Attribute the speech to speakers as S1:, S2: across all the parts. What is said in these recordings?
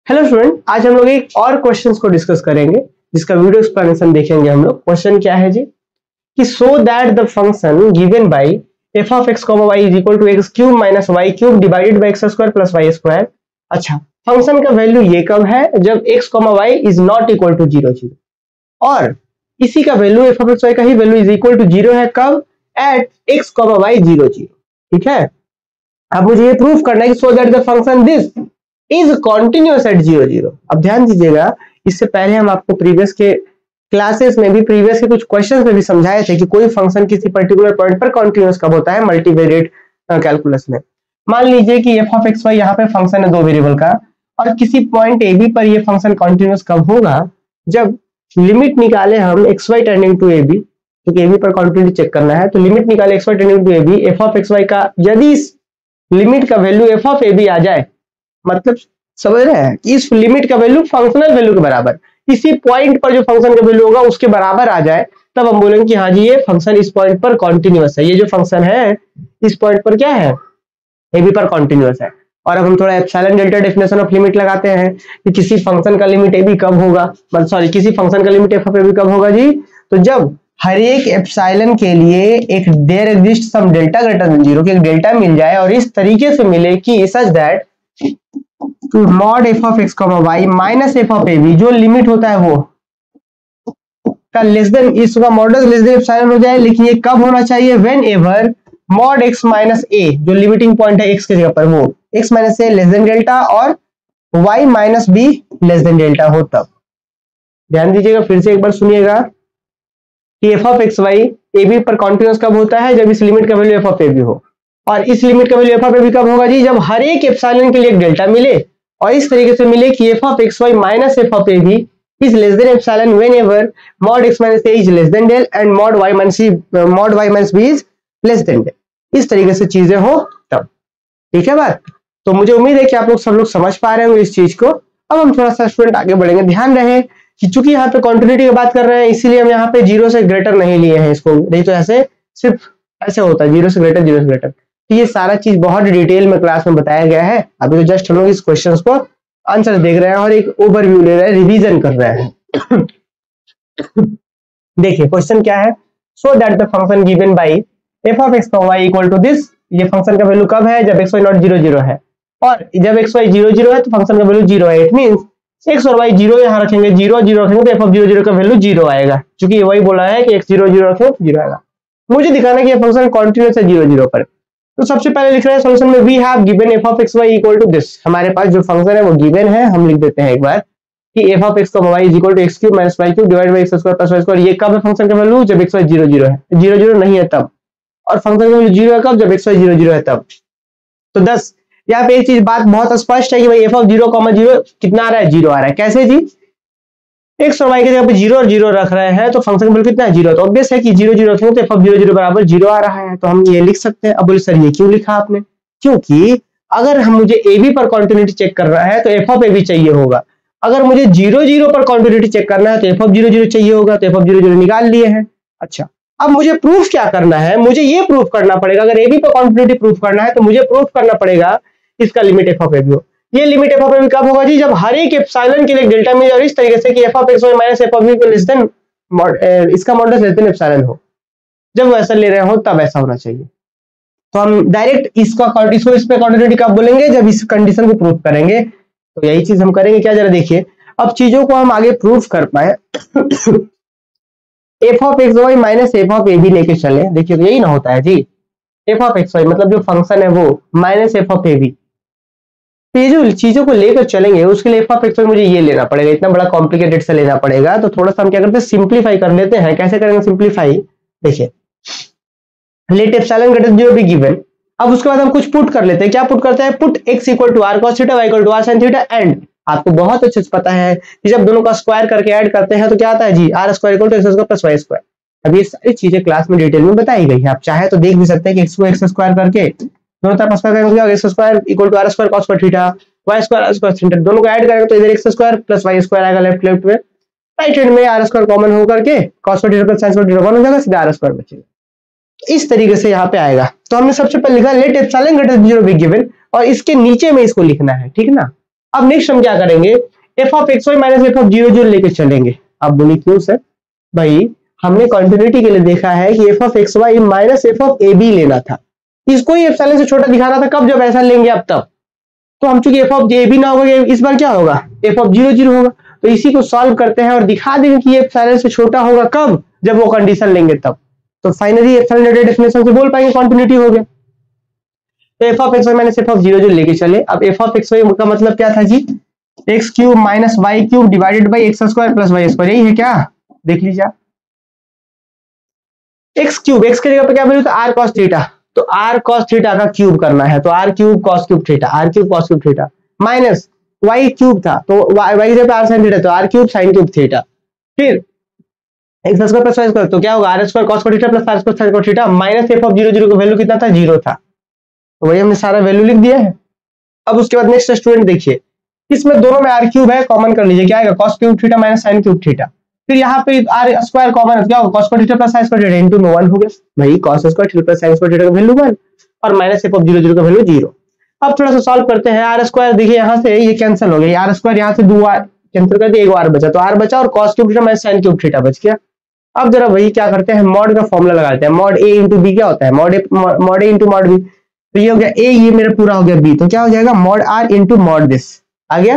S1: Hello student, आज हम लोग एक और क्वेश्चंस को डिस्कस करेंगे जिसका वीडियो एक्सप्लेनेशन देखेंगे हम लोग। क्वेश्चन क्या है जी कि so that the function given bye f of x, y is equal to x cube minus y cube divided by x square plus y square। अच्छा, फंक्शन का वैल्यू ये कब है जब x, y is not equal to 0 0, और इसी का value f of x, y का ही वैल्यू इज इक्वल टू 0 है कब एट x, y 0 0। ठीक है, अब मुझे ये प्रूफ करना है कि so that the function this is continuous at 0 0। अब ध्यान दीजिएगा, इससे पहले हम आपको प्रीवियस के क्लासेस में भी प्रीवियस के कुछ क्वेश्चंस में भी समझाए थे कि कोई फंक्शन किसी पर्टिकुलर पॉइंट पर कॉन्टिन्यूअस कब होता है मल्टीवेरिएट कैलकुलस में। मान लीजिए कि f of x y यहाँ पे फंक्शन है दो वेरिएबल का, और किसी पॉइंट ए बी पर ये फंक्शन कॉन्टिन्यूअस कब होगा जब लिमिट निकाले हम x y tending to a b, क्योंकि ए बी पर कॉन्टिन्यूटी चेक करना है। तो लिमिट निकाले x y tending to a b, f of x y का यदि इस लिमिट का value f of a b आ जाए, मतलब समझ रहे हैं कि इस लिमिट का वैल्यू फंक्शनल वैल्यू के बराबर, इसी पॉइंट पर जो फंक्शन का वैल्यू होगा उसके बराबर आ जाए, तब हम बोलेंगे कि हाँ जी ये फंक्शन इस पॉइंट पर कॉन्टिन्यूअस है। ये जो फंक्शन है इस पॉइंट पर क्या है, ए बी पर कॉन्टिन्यूअस है। और अब हम थोड़ा epsilon delta definition of limit लगाते हैं कि किसी फंक्शन का लिमिट ए बी कब होगा, मतलब सॉरी किसी फंक्शन का limit f of a b कब होगा जी, तो जब हर एक एप्सिलॉन के लिए एक there exist some delta greater than 0 कि एक डेल्टा मिल जाए, और इस तरीके से मिले कि such that mod f of x y minus f of a b जो लिमिट होता है वो का लेस देन इसका मॉडुलस लेस देन एप्सिलॉन हो जाए। लेकिन ये कब होना चाहिए, whenever mod x minus a जो लिमिटिंग पॉइंट है एक्स के जगह पर, वो x minus a less than delta और y minus b less than delta हो तब। ध्यान दीजिएगा, फिर से एक बार सुनिएगा कि f of x y a b पर कॉन्टिन्यूअस कब होता है जब इस लिमिट का value f of a b हो, और इस लिमिट का value f of a b कब होगा जी जब हर एक एप्सिलॉन के लिए एक डेल्टा मिले, और इस तरीके से मिले कि f of x y minus f of a b is less than epsilon whenever mod x minus a is less than del and mod y minus b is less than del. इस तरीके से चीजें हो तब। ठीक है बात, तो मुझे उम्मीद है कि आप लोग सब लोग समझ पा रहे होंगे इस चीज को। अब हम थोड़ा सा स्टूडेंट आगे बढ़ेंगे। ध्यान रहे कि चूंकि यहाँ पे कॉन्टिन्यूटी की बात कर रहे हैं इसीलिए हम यहाँ पे 0 से ग्रेटर नहीं लिए हैं इसको, नहीं तो ऐसे सिर्फ ऐसे होता है 0 से ग्रेटर 0 से ग्रेटर। तो ये सारा चीज बहुत डिटेल में क्लास में बताया गया है। अभी तो जस्ट हम लोग इस क्वेश्चन को आंसर देख रहे हैं और एक ओवरव्यू ले रहे हैं, रिवीजन कर रहे हैं। देखिए क्वेश्चन क्या है, so that the function given by f of x y equal to this. ये फंक्शन का वैल्यू कब है जब एक्स वाई नॉट 0 0 है, और जब एक्स वाई 0 0 है तो फंक्शन का वैल्यू 0 है। इट मींस एक्स और वाई 0 यहाँ रखेंगे, 0 0 रखेंगे तो एफ ऑफ 0 0 का वैल्यू 0 आएगा, क्योंकि वही बोला है कि एक्स 0 0 रखेंगे तो 0 आएगा। मुझे दिखाना है कि ये फंक्शन कॉन्टिन्यूअस है 0 0 पर। तो सबसे पहले लिख रहे हैं सॉल्यूशन में we have given f of x y equal to this. हमारे पास जो फंक्शन है वो गिवन है, हम लिख देते हैं एक बार कि f of x y is equal to x cube minus y cube divide by x square plus y square. ये कब है फंक्शन का वैल्यू जब एक्स वाई 0 0 है, 0 0 नहीं है तब, और फंक्शन का वैल्यू 0 है कब जब एक्स वाई 0 0 है तब। तो 10 यहाँ पे एक चीज बात बहुत स्पष्ट है कि भाई एफ ऑफ 0 0 कितना आ रहा है, 0 आ रहा है। कैसे जी, एक्स और वाई के जगह पे 0 और 0 रख रहे हैं तो फंक्शन का वैल्यू कितना है, 0। तो ऑब्वियस है कि 0 0 रखेंगे तो एफ ऑफ 0 0 बराबर 0 आ रहा है, तो हम ये लिख सकते हैं। अब बोले सर ये क्यों लिखा आपने, क्योंकि अगर हम मुझे ए बी पर कॉन्टिन्यूटी चेक कर रहा है तो एफ ऑफ ए बी चाहिए होगा, अगर मुझे 0 0 पर कॉन्टिन्यूटी चेक करना है तो एफ ऑफ 0 0 चाहिए होगा, तो एफ ऑफ 0 0 निकाल लिए हैं। अच्छा, अब मुझे प्रूफ क्या करना है, मुझे ये प्रूफ करना पड़ेगा, अगर ए बी पर कॉन्टिन्यूटी प्रूफ करना है तो मुझे प्रूफ करना पड़ेगा इसका limit f of a b हो। ये limit f of a b कब होगा जी जब हर एक एप्सिलॉन के लिए डेल्टा मिले, और इस तरीके से कि f of x y minus f of b less than इसका मॉडुलस लेस देन एप्सिलॉन हो। जब वैसा ले रहे हो तब ऐसा होना चाहिए। तो हम डायरेक्ट इसको इस पे कॉन्टिन्यूटी कब बोलेंगे जब इस कंडीशन को प्रूफ करेंगे। तो यही चीज हम करेंगे। क्या जरा देखिए, अब चीजों को हम आगे प्रूफ कर पाए। F of x y minus f of a b लेके चले, देखिए तो यही ना होता है जी, एफ ऑफ एक्स वाई मतलब जो फंक्शन है वो minus f of a b. ये जो चीजों को लेकर चलेंगे उसके लिए एफ ऑफ एक्स वाई मुझे ये लेना पड़ेगा, इतना बड़ा कॉम्प्लिकेटेड से लेना पड़ेगा। तो थोड़ा सा हम क्या करते हैं, सिंप्लीफाई कर लेते हैं। कैसे करेंगे सिंप्लीफाई, देखिए let epsilon greater than 0 be given. अब उसके बाद हम कुछ पुट कर लेते हैं। क्या पुट करते हैं, put x equal to r cos theta y equal to r sine theta, and आपको बहुत अच्छे से पता है कि जब दोनों का स्क्वायर करके ऐड करते हैं तो क्या आता है जी, r square equal to x square plus y square. अब ये सारी चीजें क्लास में डिटेल में बताई गई है, आप चाहे तो देख भी सकते हैं कि x को x स्क्वायर करके दोनों तरफ स्क्वायर करेंगे, x square equal to r square cos square theta y square square theta, दोनों को ऐड करेंगे तो इधर x square plus y square आएगा लेफ्ट लेफ्ट में, राइट हैंड में आर स्क्वायर कॉमन होकर के cos square theta plus sine square theta 1 हो जाएगा, सीधा आर स्क्वायर बचेगा। इस तरीके से यहाँ पे आएगा। तो हमने सबसे पहले लिखा let epsilon greater than 0 be given, और इसके नीचे में इसको लिखना है, ठीक ना। अब नेक्स्ट हम क्या करेंगे, f of x y minus f of zero zero लेके चलेंगे। अब बोलिए क्यों सर? भाई हमने कंटिन्यूटी के लिए देखा है कि f of x y minus f of a b लेना था, इसको ही एप्सिलॉन से छोटा दिखाना था। कब? जब ऐसा लेंगे अब तब। तो हम चूंकि एफ ऑफ ए बी ना होगा, इस बार क्या होगा, एफ ऑफ जीरो जीरो होगा। तो इसी को सॉल्व करते हैं और दिखा देंगे कि ये एप्सिलॉन से छोटा होगा कब, जब वो कंडीशन लेंगे तब। तो फाइनली एप्सिलॉन डेफिनेशन से बोल पाएंगे कंटिन्यूटी हो गया। तो f of x y minus f of zero zero लेके चले। अब एफ ऑफ एक्स वाई का मतलब क्या था जी, x cube minus y cube divided by x square plus y square, यही है क्या? देख लीजिए आप, एक्स क्यूब, एक्स के जगह पे क्या वैल्यू था, आर कॉस थीटा, तो आर कॉस थीटा का क्यूब करना है, तो r cube cos cube theta, r cube cos cube theta, minus y cube था तो वाई जगह पे आर साइन थीटा, तो r cube sine cube theta, फिर x square plus y square, तो क्या होगा, r square cos square theta plus r square sine square theta, minus f of zero zero का वैल्यू कितना था, जीरो था, तो वही हमने सारा वैल्यू लिख दिया है। अब उसके बाद नेक्स्ट स्टूडेंट देखिए, इसमें दोनों में आर क्यूब है, कॉमन कर लीजिए, क्या आएगा, cos cube theta minus sign cube theta, फिर यहाँ पे आर स्क्वायर कॉमन है, क्या होगा, cos square theta plus sine square theta into में 1 हो गया। भाई cos square theta plus sine square theta का वैल्यू 1 और minus f of zero zero का वैल्यू 0। अब थोड़ा सा सॉल्व करते हैं, आर स्क्वायर देखिए यहाँ से ये कैंसिल हो गया, आर स्क्वायर यहाँ से 2 आर कैंसिल कर दिया, एक आर बचा, तो आर बचा और cos cube theta minus sign cube theta बच गया। अब जरा वही क्या करते हैं, मॉड का फॉर्मूला लगाते हैं, मॉड ए इंटू बी क्या होता है, मॉड ए इंटू मॉड बी, तो ये हो गया ए, ये मेरा पूरा हो गया बी, तो क्या हो जाएगा, mod r into mod this आ गया।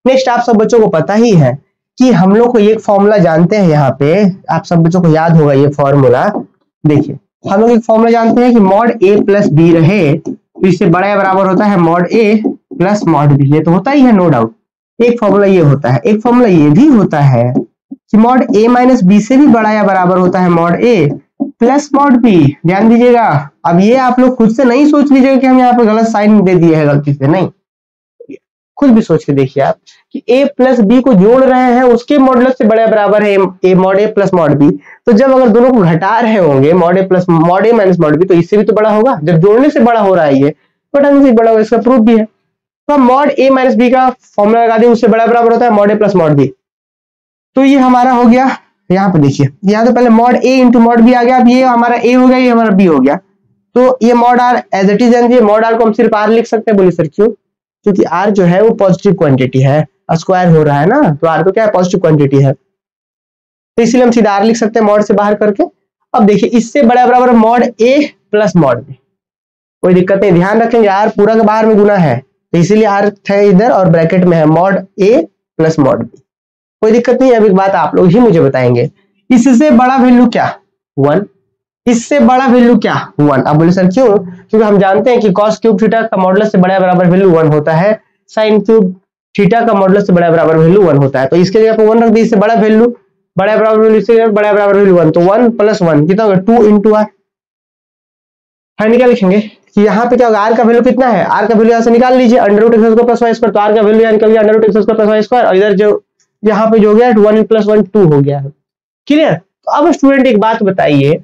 S1: नेक्स्ट आप सब बच्चों को पता ही है कि हम लोग को एक फॉर्मूला जानते हैं, यहाँ पे आप सब बच्चों को याद होगा ये फॉर्मूला। देखिए हम लोग एक फॉर्मूला जानते हैं कि मॉड ए प्लस बी रहे तो इससे बड़ा या बराबर होता है मॉड ए प्लस मॉड बी, ये तो होता ही है नो डाउट। एक फॉर्मूला ये होता है, एक फॉर्मूला ये भी होता है कि मॉड ए माइनस बी से भी बड़ा या बराबर होता है मॉड ए प्लस मॉड बी। ध्यान दीजिएगा, अब ये आप लोग खुद से नहीं सोच लीजिएगा कि हम यहाँ पे गलत साइन दे दिए है गलती से, नहीं, खुद भी सोच के देखिए आप कि a प्लस बी को जोड़ रहे हैं, उसके मॉडुलस से बड़ा बराबर है A mod A plus mod B, तो जब अगर दोनों को घटा रहे होंगे मॉड ए प्लस मॉड ए माइनस मॉड बी, तो इससे भी तो बड़ा होगा, जब जोड़ने से बड़ा हो रहा है ये घटाने से बड़ा होगा, इसका प्रूफ भी है। तो हम मॉड ए माइनस बी का फॉर्मूला लगा दें, उससे बड़ा बराबर होता है मॉड ए प्लस मॉड बी, तो ये हमारा हो गया। यहाँ पे देखिए, यहाँ तो पहले मॉड ए इंटू मॉड बी आ गया, अब ये हमारा ए हो गया, ये हमारा बी हो गया, तो ये mod r as it is, mod r को हम सिर्फ आर लिख सकते हैं। बोलिए सर क्यों? क्योंकि आर जो है वो पॉजिटिव क्वांटिटी है, स्क्वायर हो रहा है ना, तो आर तो क्या है, पॉजिटिव क्वांटिटी है, तो इसीलिए हम सीधा आर लिख सकते हैं मॉड से बाहर करके। अब देखिए इससे बड़ा बराबर मॉड ए प्लस मॉड बी, कोई दिक्कत नहीं, ध्यान रखेंगे आर पूरा के बाहर में गुना है, तो इसीलिए आर है इधर और ब्रैकेट में है मॉड ए प्लस मॉड बी, कोई दिक्कत नहीं। अब एक बात आप लोग ही मुझे बताएंगे, इससे बड़ा वैल्यू क्या 1, इससे बड़ा वैल्यू क्या 1। अब बोले सर क्यों? क्योंकि हम जानते हैं कि cos क्यूब थीटा का मॉडुलस से बड़ा बराबर वैल्यू 1 होता है, sin क्यूब थीटा का मॉडुलस से बड़ा बराबर वैल्यू 1 होता है, तो इसके जगह पे 1 रख दी, इससे बड़ा वैल्यू बड़ा बराबर वैल्यू, इससे बड़ा बराबर वैल्यू 1, तो 1 प्लस 1 कितना होगा 2 इंटू आर। फाइनली क्या लिखेंगे कि यहाँ पे क्या होगा, आर का वैल्यू कितना है, आर का वैल्यू यहाँ से निकाल लीजिए, under root x square plus y square, तो आर का वैल्यू यहाँ निकल गया under root x square plus y square, और इधर जो यहाँ पे जो हो गया 1 प्लस 1 2 हो गया है। क्लियर? तो अब स्टूडेंट एक बात बताइए,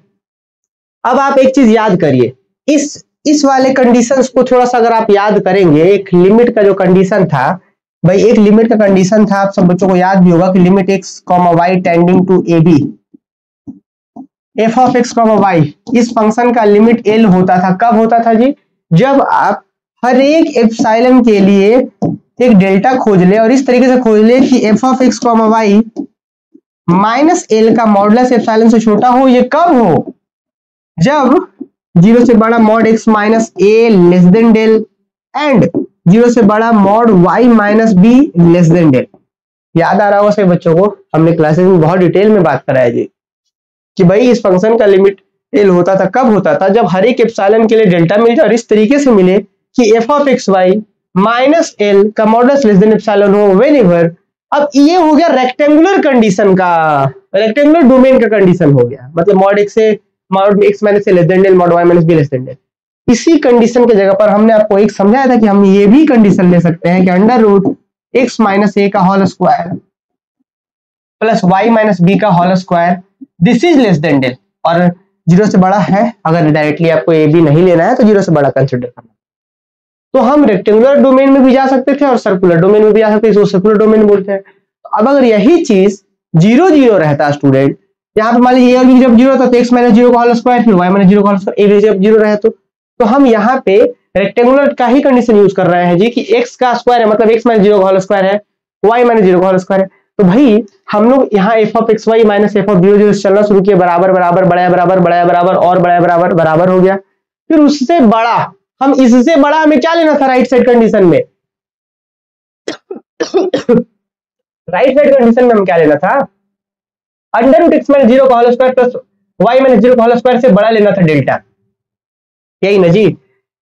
S1: अब आप एक चीज याद करिए, इस वाले कंडीशंस को थोड़ा सा अगर आप याद करेंगे, एक लिमिट का जो कंडीशन था भाई, एक लिमिट का कंडीशन था, आप सब बच्चों को याद भी होगा कि limit x comma y tending to a b, f of x comma y, इस फंक्शन का लिमिट एल होता था। कब होता था जी? जब आप हर एक एप्सिलॉन के लिए एक डेल्टा खोज ले और इस तरीके से खोज ले कि f of x comma y minus L का मॉडुलस एप्सिलॉन से छोटा हो। ये कब हो? जब 0 से बड़ा mod x minus a less than del and 0 से बड़ा mod y minus b less than del. याद आ रहा होगा सभी बच्चों को, हमने क्लासेस में बहुत डिटेल में बात कराया जी कि भाई इस फंक्शन का लिमिट एल होता था। कब होता था? जब हर एक एप्सिलॉन के लिए डेल्टा मिल जाए और इस तरीके से मिले कि f of x y minus L का मॉडुलस लेस देन एप्सिलॉन हो व्हेनेवर। अब ये हो गया रेक्टेंगुलर कंडीशन का, रेक्टेंगुलर डोमेन का कंडीशन हो गया, मतलब मॉड एक्स से mod x minus a less than del, mod y minus b less than del. इसी कंडीशन की जगह पर हमने आपको एक समझाया था कि हम ये भी कंडीशन ले सकते हैं कि under root x minus a का whole square plus y minus b का whole square this is less than del, और 0 से बड़ा है। अगर डायरेक्टली आपको ए बी नहीं लेना है तो 0 से बड़ा कंसिडर करना। तो हम रेक्टेंगुलर डोमेन में भी जा सकते थे और सर्कुलर डोमेन में भी जा सकते थे, इसको सर्कुलर डोमेन बोलते हैं। अब अगर यही चीज 0 0 रहता स्टूडेंट, यहाँ पे मान लीजिए जब 0 था तो x माइनस 0 का होल स्क्वायर, फिर y माइनस 0 का होल स्क्वायर, ए जब 0 रहे तो हम यहाँ पे रेक्टेंगुलर का ही कंडीशन यूज कर रहे हैं जी कि x का स्क्वायर है मतलब x माइनस 0 का होल स्क्वायर है, y माइनस 0 का होल स्क्वायर है। तो भाई हम लोग यहाँ f of x y minus f of 0 0 चलना शुरू किया, बराबर बराबर बड़ा बराबर बड़ा बराबर और बड़ा बराबर बराबर हो गया। फिर उससे बड़ा, हम इससे बड़ा हमें क्या लेना था राइट साइड कंडीशन में राइट साइड कंडीशन में हम क्या लेना था, अंडर रूट एक्स माइनस 0 का whole square plus y minus 0 का होल स्क्वायर से बड़ा लेना था डेल्टा। यही ना जी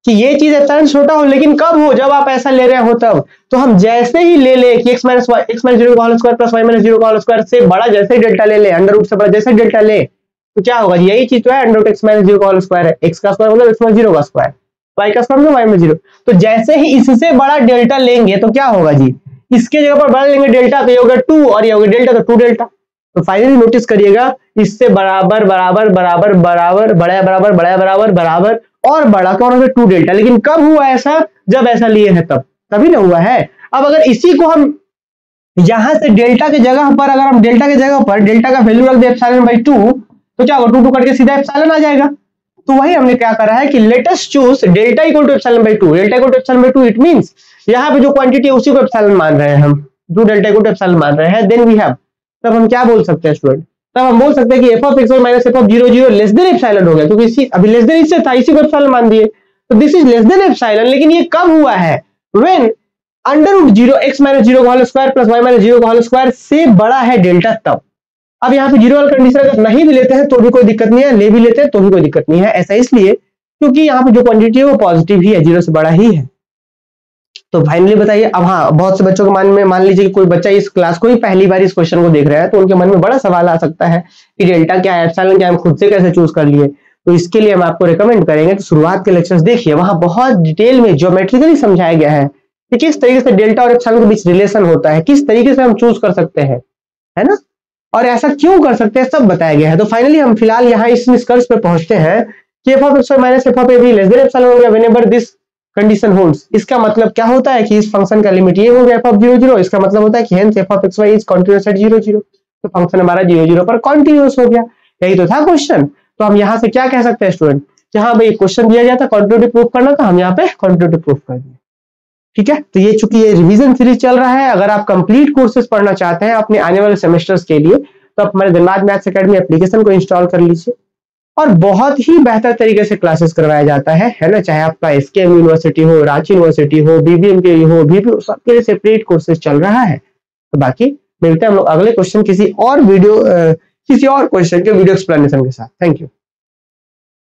S1: कि ये चीज एप्सिलॉन छोटा हो, लेकिन कब हो, जब आप ऐसा ले रहे हो तब। तो हम जैसे ही ले ले कि x माइनस 0 का whole square plus y minus 0 का होल स्क्वायर से बड़ा जैसे ही डेल्टा ले ले, अंडर रूट से बड़ा जैसे डेल्टा ले, तो क्या होगा, यही चीज तो है अंडर रूट x माइनस 0 का होल स्क्वायर है, x का स्क्वायर मतलब x माइनस 0 का स्क्वायर, y का स्क्वायर मतलब y माइनस 0। तो जैसे ही इससे बड़ा डेल्टा लेंगे तो क्या होगा जी, इसके जगह पर बड़ा लेंगे डेल्टा, तो ये होगा 2 और ये होगा डेल्टा, तो 2 डेल्टा। तो फाइनली नोटिस करिएगा, इससे बराबर बराबर बराबर बराबर बड़ा बराबर बड़ा बराबर बराबर और बड़ा कौन होगा 2 डेल्टा। लेकिन कब हुआ ऐसा, जब ऐसा लिए है तब, तभी ना हुआ है। अब अगर इसी को हम यहां से डेल्टा के जगह पर, अगर हम डेल्टा के जगह पर डेल्टा का वैल्यू रख दे एप्सिलॉन बाई 2, तो क्या होगा 2 2 करके सीधा एप्सिलॉन आ जाएगा। तो वही हमने क्या करा है कि let us choose delta equal to epsilon by 2, delta equal to epsilon by 2 it means यहां पे जो क्वांटिटी है उसी को एप्सिलॉन मान रहे हैं हम, जो डेल्टा इक्वल टू एप्सिलॉन मान रहे हैं। देन वी हैव, तब हम क्या बोल सकते हैं स्टूडेंट, तब हम बोल सकते हैं कि f of x y minus f of 0 0 less than epsilon हो गया, क्योंकि इसी अभी लेस देन इससे था, इसी को एप्सिलॉन मान दिए, तो this is less than epsilon. लेकिन ये कब हुआ है, when under root 0 x minus 0 का whole square plus y minus 0 का होल स्क्वायर से बड़ा है डेल्टा तब। अब यहाँ पे 0 वाला कंडीशन अगर नहीं भी लेते हैं तो भी कोई दिक्कत नहीं है, ले भी लेते हैं तो भी कोई दिक्कत नहीं है। ऐसा इसलिए क्योंकि यहाँ पे जो क्वांटिटी है वो पॉजिटिव ही है, 0 से बड़ा ही है। तो फाइनली बताइए। अब हाँ, बहुत से बच्चों के मन में, मान लीजिए कि कोई बच्चा इस क्लास को ही पहली बार इस क्वेश्चन को देख रहा है, तो उनके मन में बड़ा सवाल आ सकता है कि डेल्टा क्या है, एप्सिलॉन क्या है, हम खुद से कैसे चूज कर लिए। तो इसके लिए हम आपको रिकमेंड करेंगे कि शुरुआत के लेक्चर्स देखिए, वहां बहुत डिटेल में ज्योमेट्रिकली समझाया गया है कि किस तरीके से डेल्टा और एप्सिलॉन के बीच रिलेशन होता है, किस तरीके से हम चूज कर सकते हैं, है ना, और ऐसा क्यों कर सकते हैं, सब बताया गया है। तो फाइनली हम फिलहाल यहाँ इस निष्कर्ष पे पहुंचते हैं कि f of x minus f of a B less than epsilon हो गया व्हेनेवर दिस कंडीशन होल्ड्स। इसका मतलब क्या होता है कि इस फंक्शन का लिमिट ये हो गया एफ ऑफ 0 0, इसका मतलब होता है कि hence f of x y is continuous at 0 0। तो फंक्शन हमारा 0 0 पर कंटीन्यूअस हो गया, यही तो था क्वेश्चन। तो हम यहाँ से क्या कह सकते हैं स्टूडेंट, जहां भाई क्वेश्चन दिया गया था कंटीन्यूटी प्रूफ करना था, हम यहाँ पे कंटीन्यूटी प्रूफ कर दिए। ठीक है, तो ये चूंकि ये रिवीजन सीरीज चल रहा है, अगर आप कंप्लीट कोर्सेज पढ़ना चाहते हैं अपने आने वाले सेमेस्टर्स के लिए, तो आप हमारे धनबाद मैथ्स एकेडमी एप्लीकेशन को इंस्टॉल कर लीजिए, और बहुत ही बेहतर तरीके से क्लासेस करवाया जाता है ना, चाहे आपका एसकेएम यूनिवर्सिटी हो, रांची यूनिवर्सिटी हो, बीबीएम के हो, बीबी, सबके लिए सेपरेट कोर्सेज चल रहा है। तो बाकी मिलते हैं हम लोग अगले क्वेश्चन किसी और वीडियो, किसी और क्वेश्चन के वीडियो एक्सप्लेनेशन के साथ। Thank you.